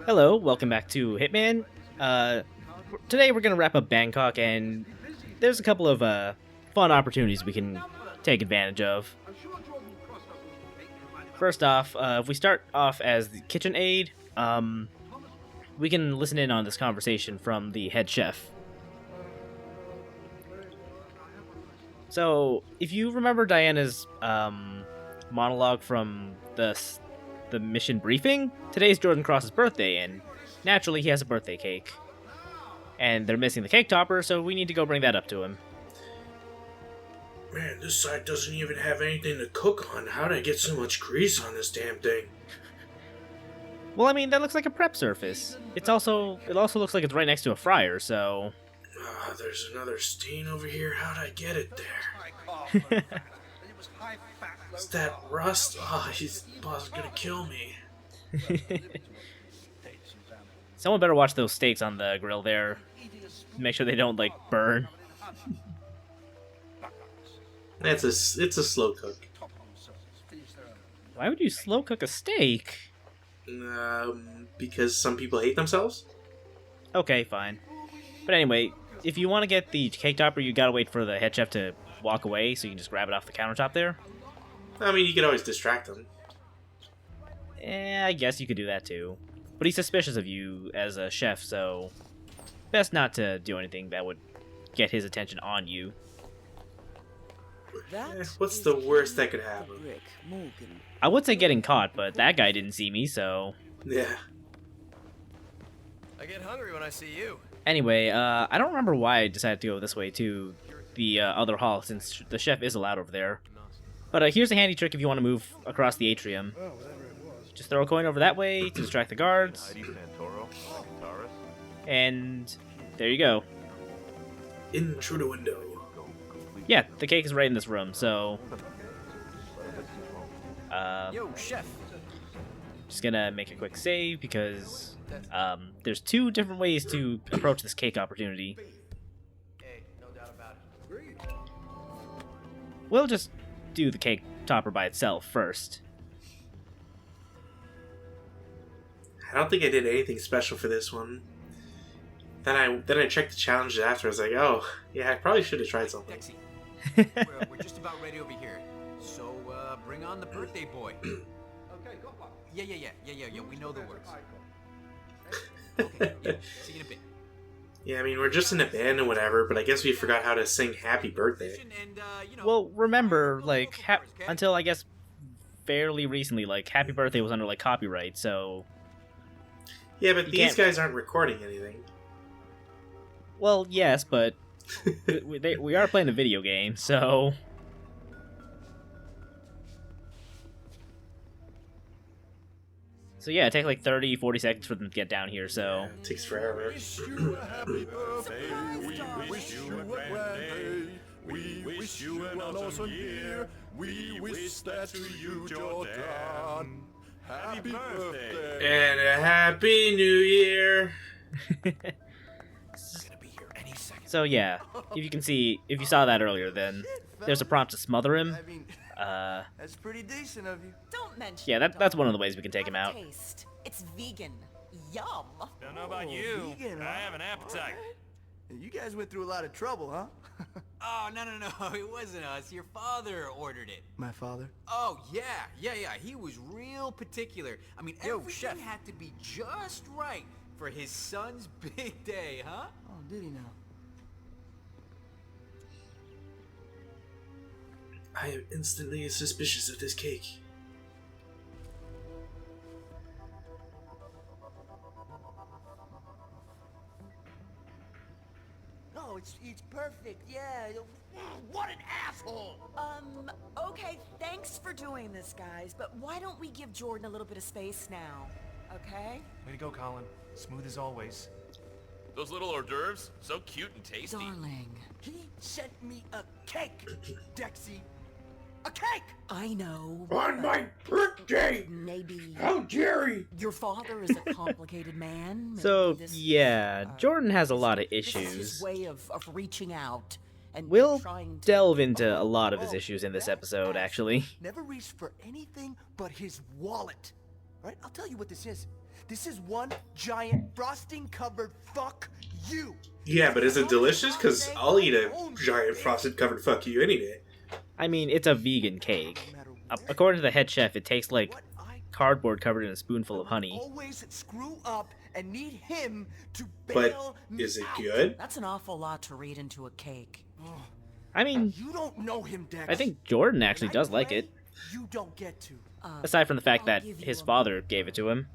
Hello, welcome back to Hitman. Today we're gonna wrap up Bangkok, and there's a couple of fun opportunities we can take advantage of. First off, if we start off as the kitchen aide, we can listen in on this conversation from the head chef. So, if you remember Diana's monologue from the mission briefing, today's Jordan Cross's birthday, and naturally he has a birthday cake. And they're missing the cake topper, so we need to go bring that up to him. Man, this side doesn't even have anything to cook on. How did I get so much grease on this damn thing? Well, I mean, that looks like a prep surface. It also looks like it's right next to a fryer, so... There's another stain over here. How'd I get it there? Is that rust? His boss is gonna kill me. Someone better watch those steaks on the grill there. Make sure they don't, like, burn. It's a slow cook. Why would you slow cook a steak? Because some people hate themselves? Okay, fine. But anyway, if you want to get the cake topper, you gotta wait for the head chef to walk away so you can just grab it off the countertop there. I mean, you could always distract them. I guess you could do that too. But he's suspicious of you as a chef, so best not to do anything that would get his attention on you. What's the worst that could happen? I would say getting caught, but that guy didn't see me, so... Yeah. I get hungry when I see you. Anyway, I don't remember why I decided to go this way to the other hall, since the chef is allowed over there. But here's a handy trick if you want to move across the atrium. Just throw a coin over that way to distract the guards. And there you go. In through the window. Yeah, the cake is right in this room, so... Yo, chef. Just gonna make a quick save because there's two different ways to approach this cake opportunity. Hey, no doubt about it. We'll just do the cake topper by itself first. I don't think I did anything special for this one. Then I checked the challenges after. I was like, oh, yeah, I probably should have tried something. Dexy, we're just about ready over here. So, bring on the birthday boy. Okay, go on. Yeah, we know the words. Okay, yeah, see you in a bit. Yeah, I mean, we're just in a band and whatever, but I guess we forgot how to sing Happy Birthday. And, Well, remember, like, until, I guess, fairly recently, like, Happy Birthday was under, like, copyright, so... Yeah, but these guys aren't recording anything. Well, yes, but we are playing a video game, so... So yeah, it takes like 30, 40 seconds for them to get down here, so... Yeah, it takes forever. Wish you a happy birthday. We wish you a grand day. We wish you an awesome year. We wish that to you, Jordan. Happy birthday. And a Happy New Year. So yeah, if you saw that earlier, then there's a prompt to smother him. That's pretty decent of you. Don't mention. Yeah, that's one of the ways we can take him out. Taste. It's vegan. Yum. Don't know about you. vegan, I huh? have an appetite. You guys went through a lot of trouble, huh? Oh, no, it wasn't us. Your father ordered it. My father? Oh, yeah. He was real particular. I mean, Yo, everything chef. had to be just right for his son's big day, huh? Oh, did he now? I am instantly suspicious of this cake. No, it's perfect. Yeah. What an asshole! Okay, thanks for doing this, guys, but why don't we give Jordan a little bit of space now, okay? Way to go, Colin. Smooth as always. Those little hors d'oeuvres, so cute and tasty. Darling. He sent me a cake, Dexy. A cake! I know. On my birthday! Maybe How dare he! your father is a complicated man. Maybe So this, yeah, Jordan has a lot of this is his issues. way of reaching out and We'll trying to... delve into a lot of his issues in this episode, actually. Never reached for anything but his wallet. Alright, I'll tell you what this is. This is one giant frosting-covered fuck you. Yeah, but is it delicious? Because I'll eat a giant frosted covered fuck you any day. I mean, it's a vegan cake. According to the head chef, it tastes like cardboard covered in a spoonful of honey. Always screw up and need him to But bail me is it out. good? That's an awful lot to read into a cake. I mean, You don't know him, Dex. I think Jordan When actually I does like play, it. You don't get to. Aside from the fact I'll that give you his a father gave it to him.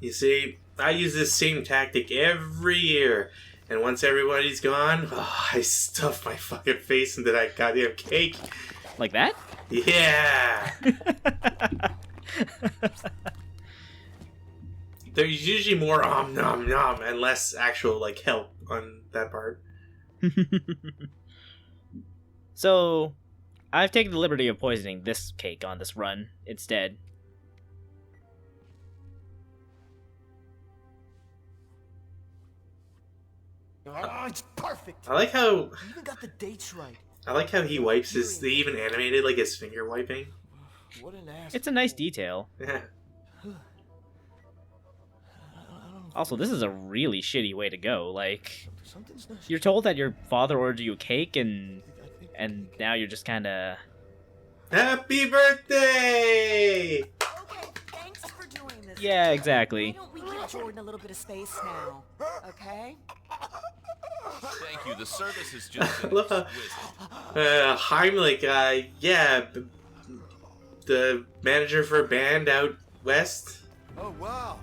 You see, I use this same tactic every year. And once everybody's gone, I stuff my fucking face into that goddamn cake. Like that? Yeah! There's usually more nom nom and less actual, like, help on that part. So, I've taken the liberty of poisoning this cake on this run instead. Oh, it's perfect. I like how You even got the dates right. he wipes his. They even animated like his finger wiping. What an ass. It's a nice detail. Yeah. Also, this is a really shitty way to go. Like, Something's not. you're told that your father ordered you a cake, and now you're just kind of... Happy birthday! Okay, thanks for doing this. Yeah, Why exactly. don't we give Jordan a little bit of space now? Okay? Thank you. The service is just I love how exquisite. Heimlich, the manager for a band out west. Oh, wow.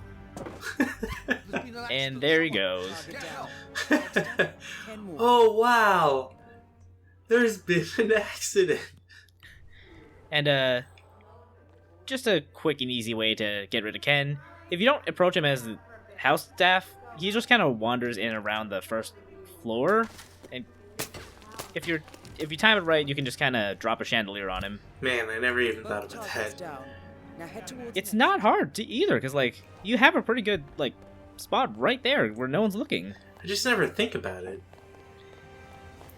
And there he goes. Oh wow! There's been an accident. And, just a quick and easy way to get rid of Ken. If you don't approach him as the house staff, he just kind of wanders in around the first floor. And if you time it right, you can just kind of drop a chandelier on him. Man, I never even thought about that. Now head towards It's not hard to either, because, like, you have a pretty good, like, spot right there where no one's looking. I just never think about it.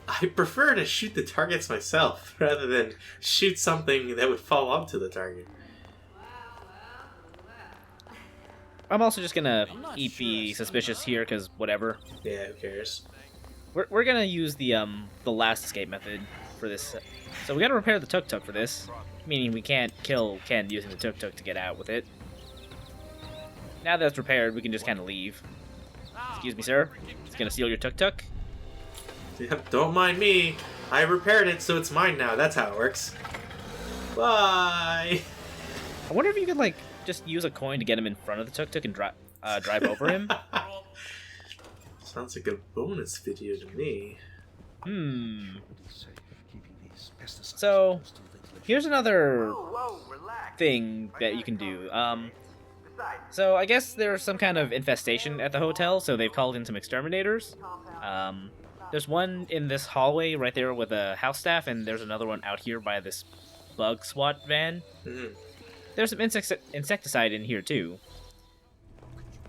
I prefer to shoot the targets myself rather than shoot something that would fall onto the target. I'm also just gonna not be sure. suspicious here, because whatever. Yeah, who cares? We're gonna use the last escape method for this. So we gotta repair the tuk-tuk for this, meaning we can't kill Ken using the tuk-tuk to get out with it. Now that it's repaired, we can just kind of leave. Excuse me, sir. It's gonna steal your tuk-tuk. Yep, don't mind me. I repaired it, so it's mine now. That's how it works. Bye! I wonder if you could, like, just use a coin to get him in front of the tuk-tuk and drive over him. Sounds like a bonus video to me. So, here's another thing that you can do. So I guess there's some kind of infestation at the hotel, so they've called in some exterminators. There's one in this hallway right there with a house staff, and there's another one out here by this bug SWAT van. Mhm. There's some insecticide in here too.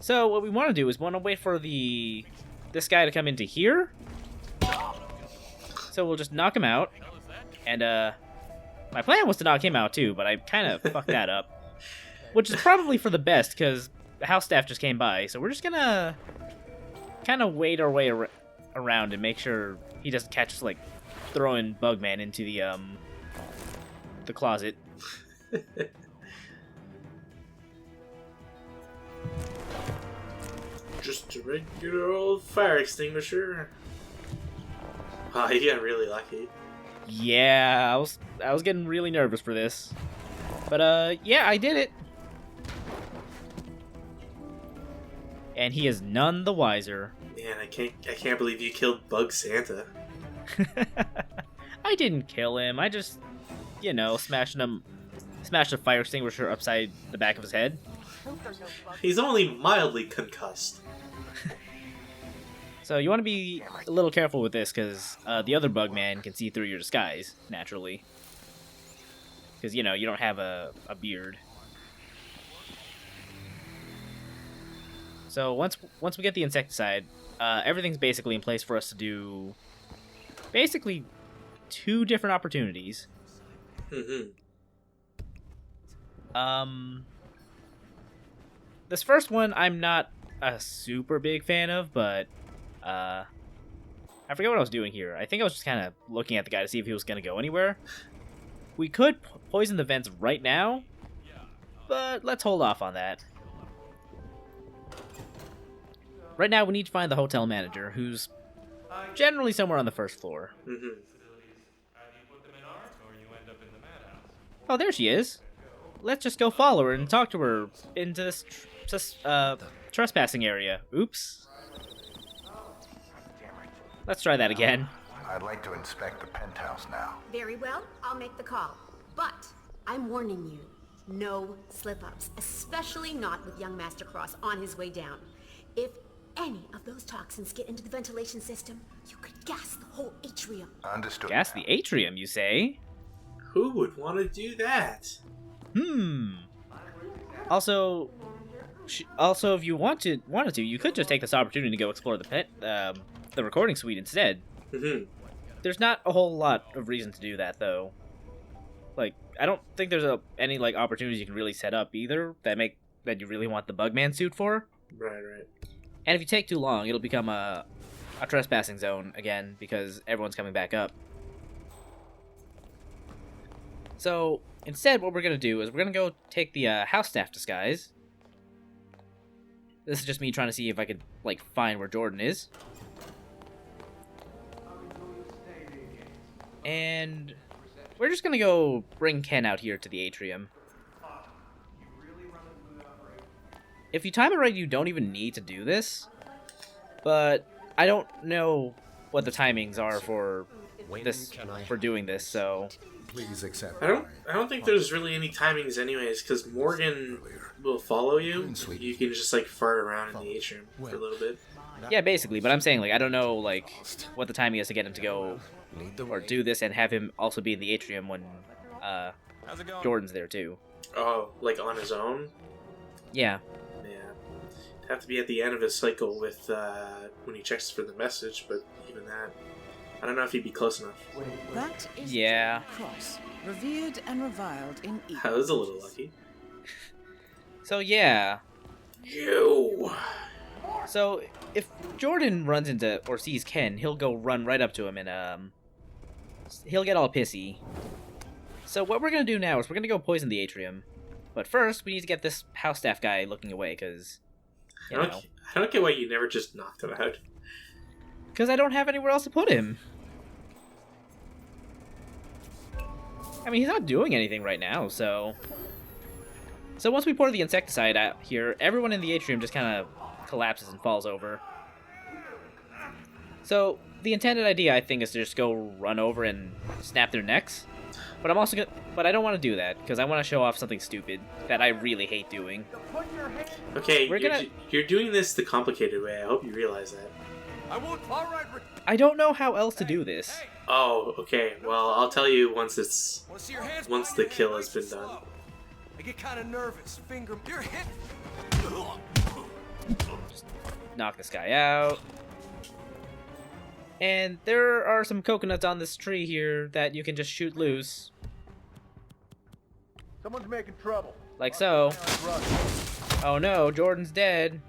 So what we want to do is want to wait for this guy to come into here. So we'll just knock him out, and my plan was to knock him out too, but I kind of fucked that up, which is probably for the best because the house staff just came by. So we're just gonna kind of wait our way around and make sure he doesn't catch us like throwing Bugman into the closet. Just a regular old fire extinguisher. Wow, you got really lucky. Yeah, I was getting really nervous for this, but yeah, I did it, and he is none the wiser. Man, I can't believe you killed Bug Santa. I didn't kill him. I just, smashed a fire extinguisher upside the back of his head. He's only mildly concussed. So you want to be a little careful with this, because the other Bugman can see through your disguise, naturally. Because, you don't have a beard. So once we get the insecticide, everything's basically in place for us to do basically 2 different opportunities. Mm-hmm. This first one I'm not a super big fan of, but I forget what I was doing here. I think I was just kind of looking at the guy to see if he was going to go anywhere. We could poison the vents right now, but let's hold off on that. Right now we need to find the hotel manager, who's generally somewhere on the first floor. Mm-hmm. Oh, there she is. Let's just go follow her and talk to her into this trespassing area. Oops. Let's try that again. I'd like to inspect the penthouse now. Very well, I'll make the call. But I'm warning you, no slip-ups, especially not with young Master Cross on his way down. If any of those toxins get into the ventilation system, you could gas the whole atrium. Understood. Gas the atrium, you say? Who would want to do that? Also, if you wanted to, you could just take this opportunity to go explore the recording suite instead. Mm-hmm. There's not a whole lot of reason to do that, though. Like, I don't think there's any like opportunities you can really set up either that you really want the Bugman suit for. Right. And if you take too long, it'll become a trespassing zone again because everyone's coming back up. So instead, what we're gonna do is we're gonna go take the house staff disguise. This is just me trying to see if I could like find where Jordan is. And we're just gonna go bring Ken out here to the atrium. If you time it right, you don't even need to do this. But I don't know what the timings are for doing this, so Please accept. I don't think there's really any timings anyways, because Morgan will follow you. You can just like fart around in the atrium for a little bit. yeah, basically. But I'm saying like I don't know like what the timing is to get him to go or do this and have him also be in the atrium when Jordan's there too. Oh, like on his own? Yeah. Yeah. Have to be at the end of his cycle with when he checks for the message, but even that, I don't know if he'd be close enough. That is Yeah. Cross, revered and reviled in Eden. That was a little lucky. So yeah. So if Jordan runs into or sees Ken, he'll go run right up to him and he'll get all pissy. So what we're gonna do now is we're gonna go poison the atrium, but first we need to get this house staff guy looking away because I don't get why you never just knocked him out. Because I don't have anywhere else to put him. I mean, he's not doing anything right now, so once we pour the insecticide out here, everyone in the atrium just kind of collapses and falls over. So the intended idea, I think, is to just go run over and snap their necks. But I don't want to do that because I want to show off something stupid that I really hate doing. Okay, you're doing this the complicated way. I hope you realize that. I don't know how else to do this. Oh, okay. Well, I'll tell you once the kill has been done. I get kind of nervous. You're hit. Just knock this guy out. And there are some coconuts on this tree here that you can just shoot loose. Someone's making trouble. Like so. Oh no, Jordan's dead.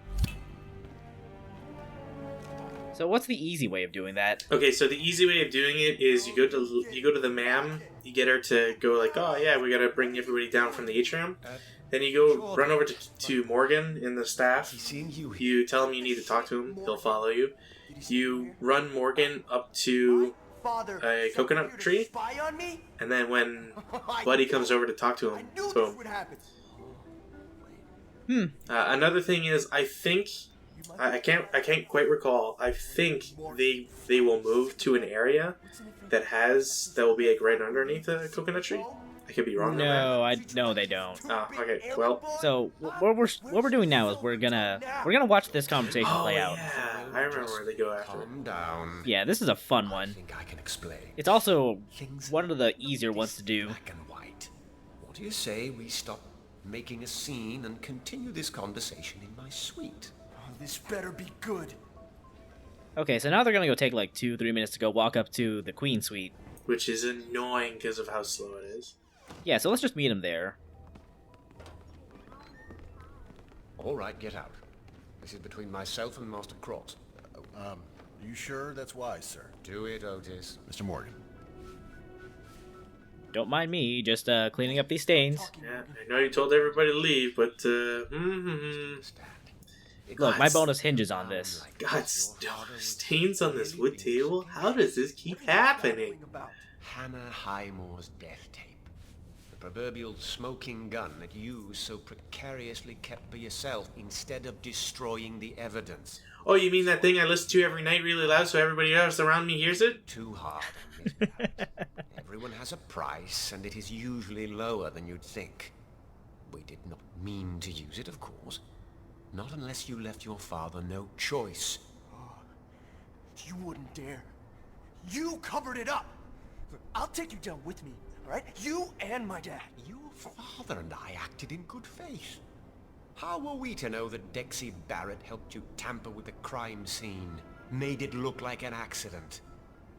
So what's the easy way of doing that? Okay, so the easy way of doing it is you go to the ma'am, you get her to go like, oh yeah, we gotta bring everybody down from the atrium. Then you go run over to Morgan in the staff. You tell him you need to talk to him. He'll follow you. You run Morgan up to a coconut tree, and then when Buddy comes over to talk to him, boom. Another thing is, I think I can't quite recall. I think they will move to an area that will be like right underneath a coconut tree. I could be wrong. No, they don't. Oh, okay. Well, so what we're doing now is we're gonna watch this conversation play out. Yeah, I remember where they go after. Calm down. Yeah, this is a fun one. I think I can explain. It's also one of the easier ones to do. Black and white. What do you say we stop making a scene and continue this conversation in my suite? Oh, this better be good. Okay, so now they're gonna go take like 2-3 minutes to go walk up to the Queen suite. Which is annoying because of how slow it is. Yeah, so let's just meet him there. All right, get out. This is between myself and Master Cross. You sure that's wise, sir? Do it, Otis. Mr. Morgan. Don't mind me, just cleaning up these stains. Yeah, I know you told everybody to leave, but Look, my bonus hinges on this. God, stains on this wood table? How does this keep happening? Hannah Highmore's death tape. The proverbial smoking gun that you so precariously kept for yourself instead of destroying the evidence. Oh, you mean that thing I listen to every night really loud so everybody else around me hears it? Too hard on Miss Barrett. Everyone has a price, and it is usually lower than you'd think. We did not mean to use it, of course. Not unless you left your father no choice. You wouldn't dare. You covered it up. Look, I'll take you down with me, all right? You and my dad. Your father and I acted in good faith. How were we to know that Dexy Barrett helped you tamper with the crime scene, made it look like an accident?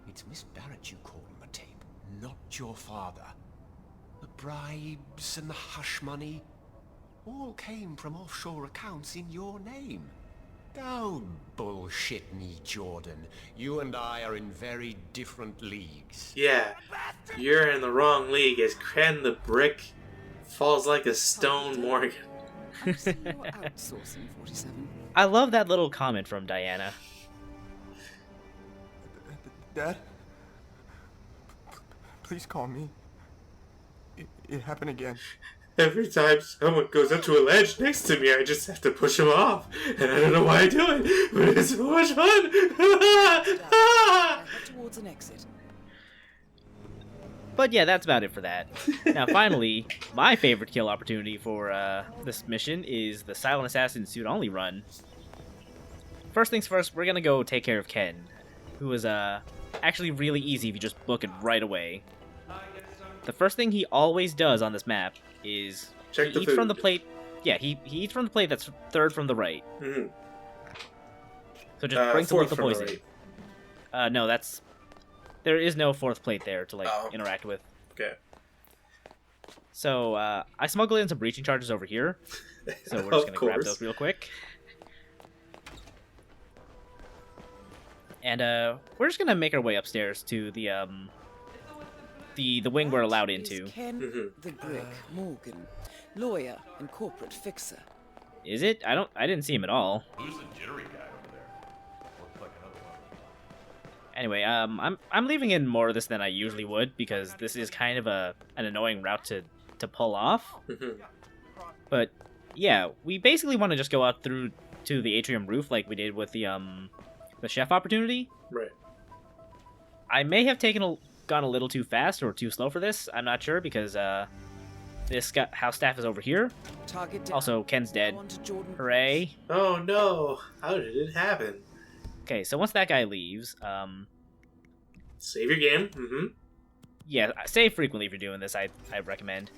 It's Miss Barrett you call on the tape, not your father. The bribes and the hush money all came from offshore accounts in your name. Don't bullshit me, Jordan. You and I are in very different leagues. Yeah, you're in the wrong league as Cren the Brick falls like a stone Morgan. Outsourcing 47. I love that little comment from Diana. Dad? Please call me. It happened again. Every time someone goes up to a ledge next to me, I just have to push them off. And I don't know why I do it, but it's so much fun. Head towards an exit. But yeah, that's about it for that. Now finally, my favorite kill opportunity for this mission is the Silent Assassin suit only run. First things first, we're gonna go take care of Ken, who is actually really easy if you just book it right away. The first thing he always does on this map is Check he the eats food. from the plate. Yeah, he eats from the plate that's third from the right. Mm-hmm. So just bring some Fourth lethal from the poison. right. No, there is no fourth plate there to like Oh. interact with. Okay. So I smuggled in some breaching charges over here. So we're just gonna grab those real quick. And we're just gonna make our way upstairs to the wing we're allowed into. Ken, the Brick, Morgan, lawyer and corporate fixer. Is it? I didn't see him at all. Who's the jittery guy over there? Looks like another one. Anyway, I'm leaving in more of this than I usually would because this is kind of an annoying route to pull off. But yeah, we basically want to just go out through to the atrium roof like we did with the chef opportunity. Right. I may have gone a little too fast or too slow for this. I'm not sure because this house staff is over here. Target down. Also, Ken's dead. On to Jordan. Hooray! Oh no! How did it happen? Okay, so once that guy leaves, Save your game. Mm-hmm. yeah, save frequently if you're doing this. I recommend.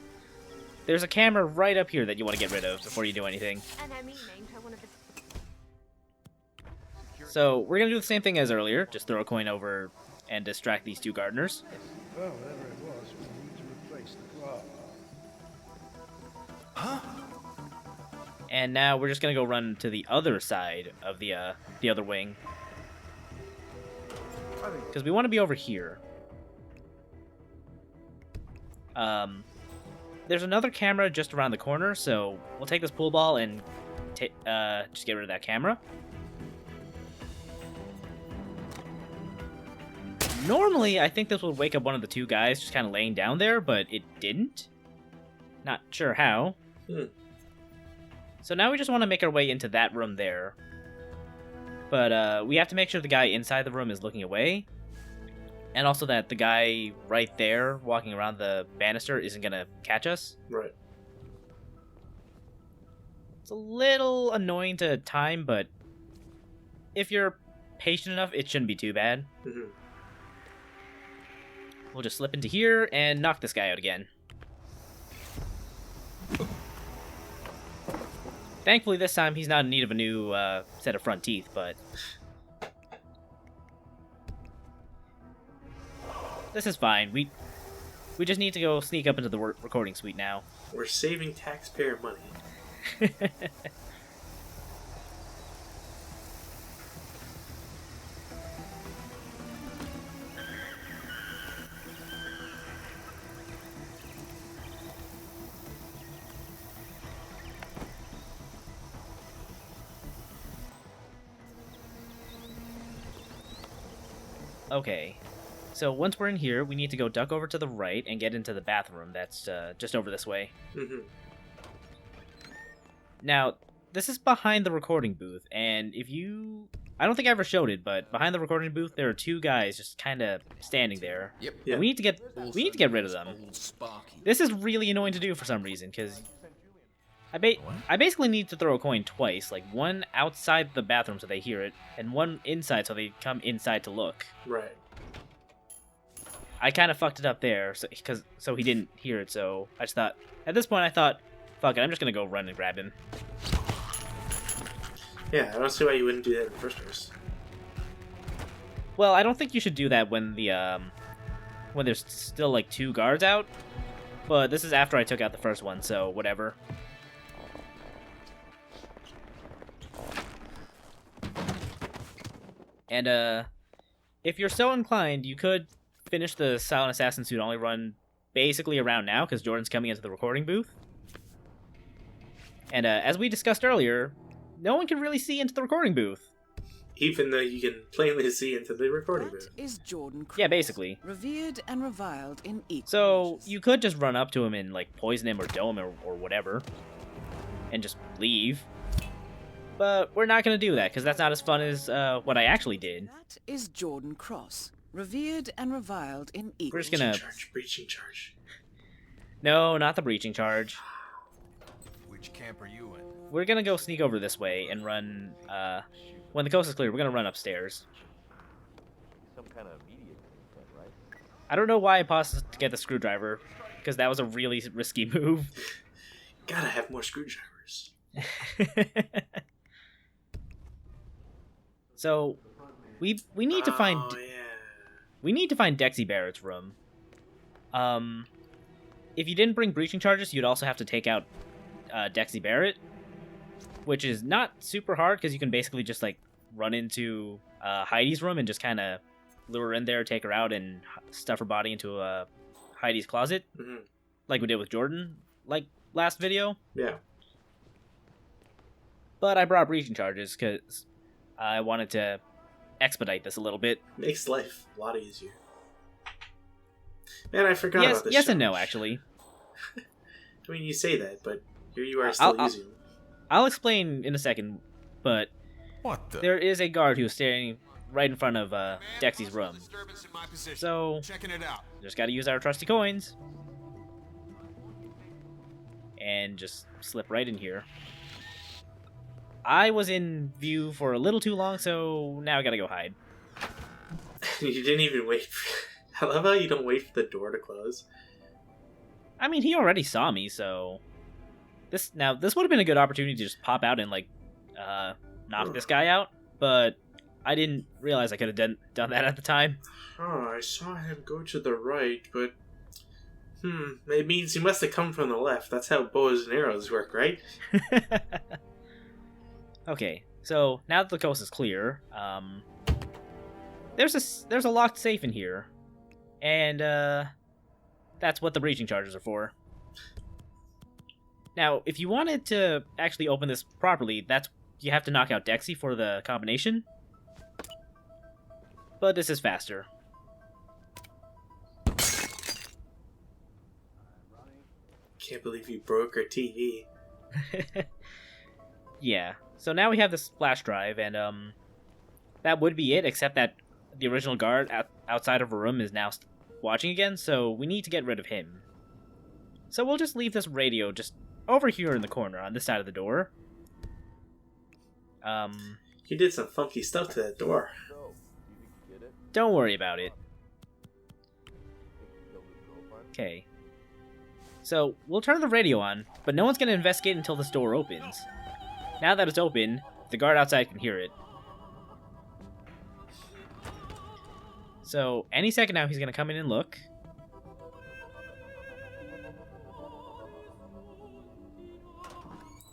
There's a camera right up here that you want to get rid of before you do anything. So we're gonna do the same thing as earlier. Just throw a coin over and distract these two gardeners. Well, whatever it was, we need to replace the clock. Huh? And now we're just gonna go run to the other side of the other wing. Because we want to be over here. There's another camera just around the corner, so we'll take this pool ball and just get rid of that camera. Normally, I think this would wake up one of the two guys just kind of laying down there, but it didn't. Not sure how. So now we just want to make our way into that room there. But we have to make sure the guy inside the room is looking away. And also that the guy right there walking around the banister isn't going to catch us. Right. It's a little annoying to time, but if you're patient enough, it shouldn't be too bad. We'll just slip into here and knock this guy out again. Thankfully, this time he's not in need of a new set of front teeth, but this is fine. We just need to go sneak up into the recording suite now. We're saving taxpayer money. Okay. So once we're in here, we need to go duck over to the right and get into the bathroom. That's just over this way. Mm-hmm. Now, this is behind the recording booth, and if you... I don't think I ever showed it, but behind the recording booth, there are two guys just kind of standing there. Yep. Yeah. And we need to get rid of them. This is really annoying to do for some reason, because I basically need to throw a coin twice, like one outside the bathroom so they hear it, and one inside so they come inside to look. Right. I kind of fucked it up there, so he didn't hear it, so I just thought... At this point, I thought, fuck it, I'm just gonna go run and grab him. Yeah, I don't see why you wouldn't do that in the first place. Well, I don't think you should do that when when there's still like two guards out. But this is after I took out the first one, so whatever. And if you're so inclined, you could finish the Silent Assassin suit only run basically around now, because Jordan's coming into the recording booth. And as we discussed earlier, no one can really see into the recording booth. Even though you can plainly see into the recording booth. Is Jordan Cross, Yeah, basically. revered and reviled in equal So measures. you could just run up to him and like poison him or dome him or whatever, and just leave. But we're not gonna do that because that's not as fun as what I actually did. That is Jordan Cross, revered and reviled in equal We're just gonna... Breaching charge. No, not the breaching charge. Which camp are you in? We're gonna go sneak over this way and run, when the coast is clear, we're gonna run upstairs. Some kind of media content, right? I don't know why I paused to get the screwdriver, because that was a really risky move. Gotta have more screwdrivers. So, we need to find... Oh, yeah. We need to find Dexy Barrett's room. If you didn't bring breaching charges, you'd also have to take out Dexy Barrett, which is not super hard because you can basically just like run into Heidi's room and just kind of lure her in there, take her out, and stuff her body into Heidi's closet, like we did with Jordan, like last video. Yeah. But I brought breaching charges because I wanted to expedite this a little bit. Makes life a lot easier. Man, I forgot Yes, about this. yes charge. and no, actually. I mean, you say that, but here you are still using them. I'll explain in a second, but there is a guard who's standing right in front of Dexy's room. So, Checking it out. just gotta use our trusty coins. And just slip right in here. I was in view for a little too long, so now I gotta go hide. You didn't even wait. I love how you don't wait for the door to close. I mean, he already saw me, so... This would have been a good opportunity to just pop out and, like, knock this guy out, but I didn't realize I could have done that at the time. Oh, I saw him go to the right, but... it means he must have come from the left. That's how bows and arrows work, right? Okay, so now that the coast is clear, there's a locked safe in here, and that's what the breaching charges are for. Now, if you wanted to actually open this properly, you have to knock out Dexy for the combination, but this is faster. Can't believe you broke our TV. Yeah, so now we have this flash drive, and that would be it, except that the original guard outside of her room is now watching again, so we need to get rid of him. So we'll just leave this radio just over here in the corner on this side of the door. You did some funky stuff to that door. Don't worry about it. Okay. So, we'll turn the radio on, but no one's going to investigate until this door opens. Now that it's open, the guard outside can hear it. So, any second now, he's going to come in and look.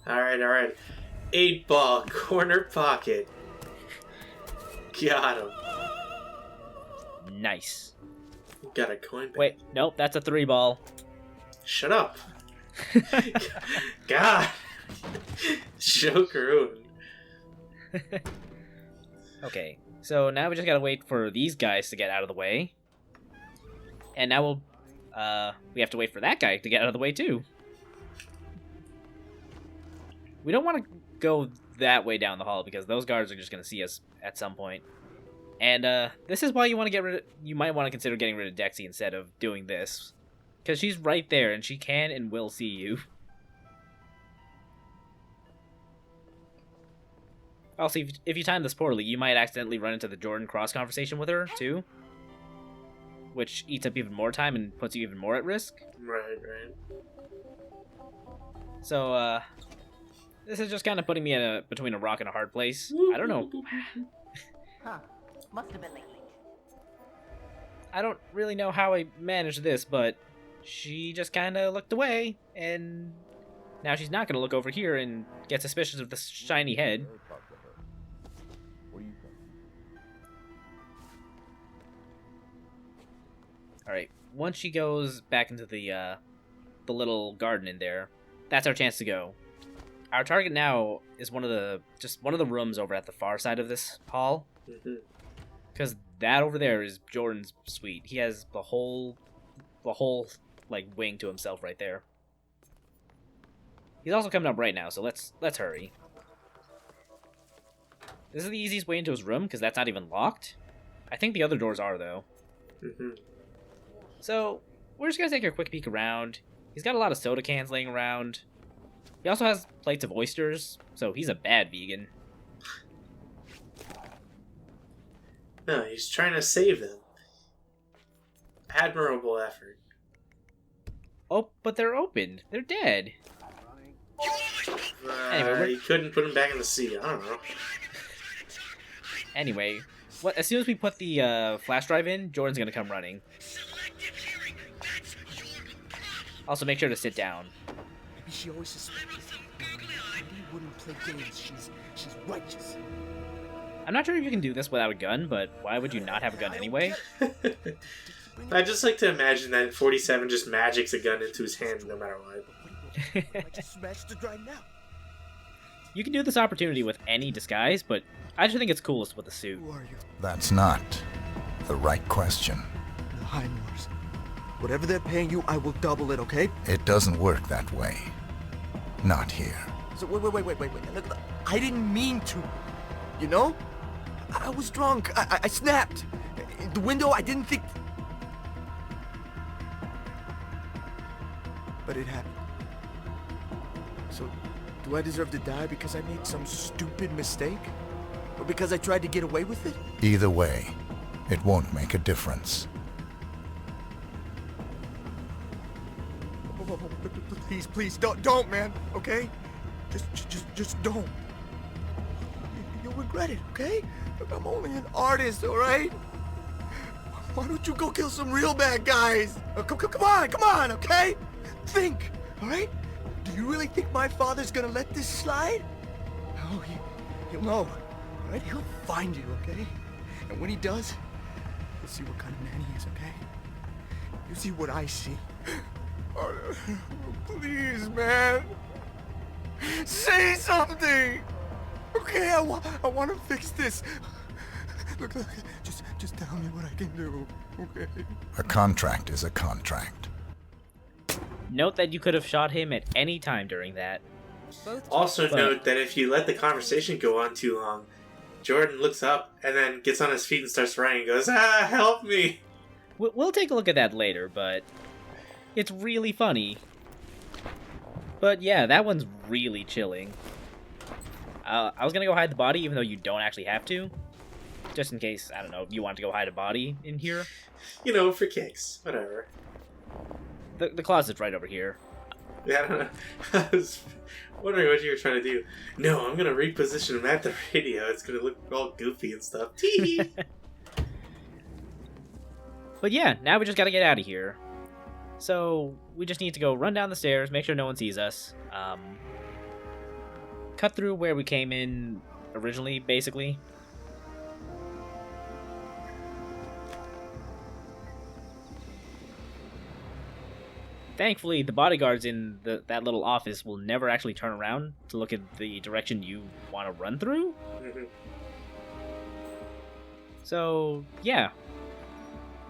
Alright. 8-ball, corner pocket. Got him. Nice. Got a coin back. Wait, nope, that's a 3-ball. Shut up. God. Jokeroon. Okay, so now we just gotta wait for these guys to get out of the way. And now we have to wait for that guy to get out of the way too. We don't want to go that way down the hall because those guards are just gonna see us at some point. And this is why you want to get rid of, you might want to consider getting rid of Dexy instead of doing this. Because she's right there and she can and will see you. Also, if you time this poorly, you might accidentally run into the Jordan Cross conversation with her, too. Which eats up even more time and puts you even more at risk. Right. So, this is just kind of putting me between a rock and a hard place. I don't know. Huh. Must have been lately. I don't really know how I managed this, but she just kind of looked away, and now she's not going to look over here and get suspicious of the shiny head. Alright, once she goes back into the little garden in there, that's our chance to go. Our target now is one of the rooms over at the far side of this hall. Because that over there is Jordan's suite. He has the whole like wing to himself right there. He's also coming up right now, so let's hurry. This is the easiest way into his room because that's not even locked. I think the other doors are though. So we're just gonna take a quick peek around. He's got a lot of soda cans laying around. He also has plates of oysters, so he's a bad vegan. No, he's trying to save them. Admirable effort. Oh, but they're open. They're dead. Anyway, you couldn't put them back in the sea. I don't know. Anyway, as soon as we put the flash drive in, Jordan's gonna come running. Also, make sure to sit down. Maybe she always suspected Wendy wouldn't play games. She's righteous. I'm not sure if you can do this without a gun, but why would you not have a gun anyway? I just like to imagine that 47 just magics a gun into his hand no matter what. I just smashed the drive now. You can do this opportunity with any disguise, but I just think it's coolest with a suit. Who are you? That's not the right question. The Heinmars. Whatever they're paying you, I will double it, okay? It doesn't work that way. Not here. So wait. Look, I didn't mean to. You know? I was drunk. I snapped. The window, I didn't think... But it happened. So, do I deserve to die because I made some stupid mistake? Or because I tried to get away with it? Either way, it won't make a difference. Please, don't, man, okay? Just don't. You'll regret it, okay? I'm only an artist, all right? Why don't you go kill some real bad guys? Come on, okay? Think, all right? Do you really think my father's gonna let this slide? No, he'll know, all right? He'll find you, okay? And when he does, you'll see what kind of man he is, okay? You'll see what I see. Oh, please, man. Say something. Okay, I want to fix this. Look, just tell me what I can do, okay? A contract is a contract. Note that you could have shot him at any time during that. Also note that if you let the conversation go on too long, Jordan looks up and then gets on his feet and starts running and goes, help me! We'll take a look at that later, but it's really funny. But yeah, that one's really chilling. I was gonna go hide the body, even though you don't actually have to. Just in case, I don't know, if you want to go hide a body in here. You know, for kicks. Whatever. The closet's right over here. Yeah, I don't know. I was wondering what you were trying to do. No, I'm gonna reposition him at the radio. It's gonna look all goofy and stuff. Tee. But yeah, now we just gotta get out of here. So, we just need to go run down the stairs, make sure no one sees us. Cut through where we came in originally, basically. Thankfully, the bodyguards in that little office will never actually turn around to look at the direction you want to run through. So, yeah.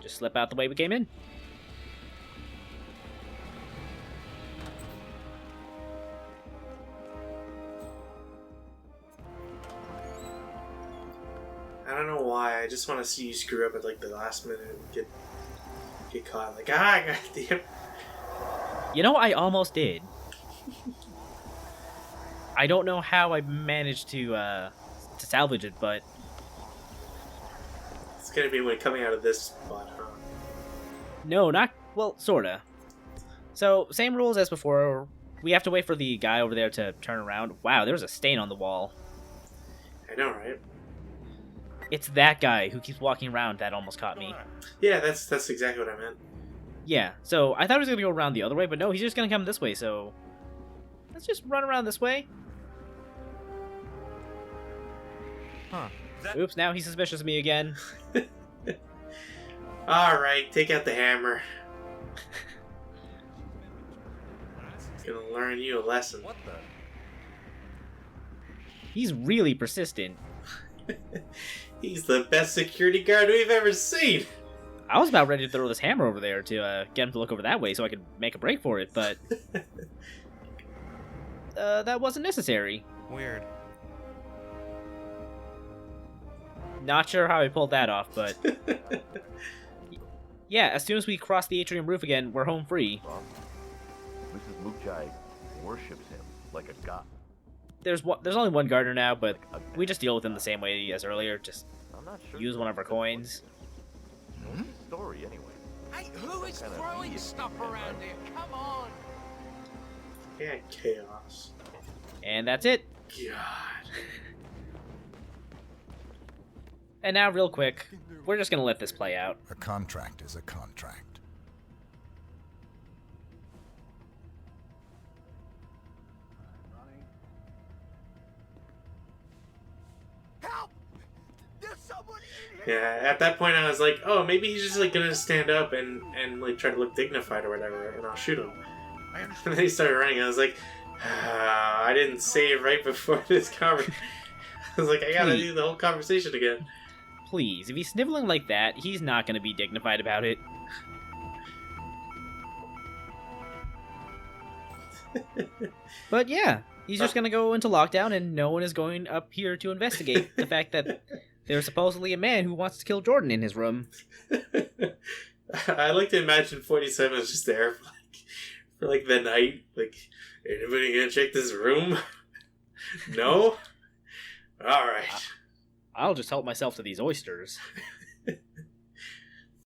Just slip out the way we came in. I don't know why. I just want to see you screw up at like the last minute and get caught. Like, goddamn. You know, I almost did. I don't know how I managed to salvage it, but It's gonna be when coming out of this spot, huh? no, not well, sorta. So, same rules as before. We have to wait for the guy over there to turn around. Wow, there's a stain on the wall. I know, right? It's that guy who keeps walking around that almost caught me. Yeah, that's exactly what I meant. Yeah, so I thought he was gonna go around the other way, but no, he's just gonna come this way, so let's just run around this way. Huh. Oops, now he's suspicious of me again. Alright, take out the hammer. Gonna learn you a lesson. What the? He's really persistent. He's the best security guard we've ever seen. I was about ready to throw this hammer over there to get him to look over that way so I could make a break for it, but that wasn't necessary. Weird. Not sure how I pulled that off, but yeah, as soon as we cross the atrium roof again, we're home free. Mrs. Mukchai worships him like a god. There's only one gardener now, but we just deal with him the same way as earlier. Just I'm not sure use one of our coins. What's the story anyway? Hey, who is throwing stuff around here? Come on! Yeah, chaos. And that's it. God. And now, real quick, we're just gonna let this play out. A contract is a contract. Help! There's someone in here! Yeah, at that point I was like, oh, maybe he's just like gonna stand up and like try to look dignified or whatever, and I'll shoot him. And then he started running. I was like, I didn't save right before this conversation. I was like, I gotta do the whole conversation again. Please, if he's sniveling like that, he's not gonna be dignified about it. But yeah, he's just gonna go into lockdown and no one is going up here to investigate the fact that there's supposedly a man who wants to kill Jordan in his room. I like to imagine 47 is just there for like the night. Like, anybody gonna check this room? No? Alright. I'll just help myself to these oysters.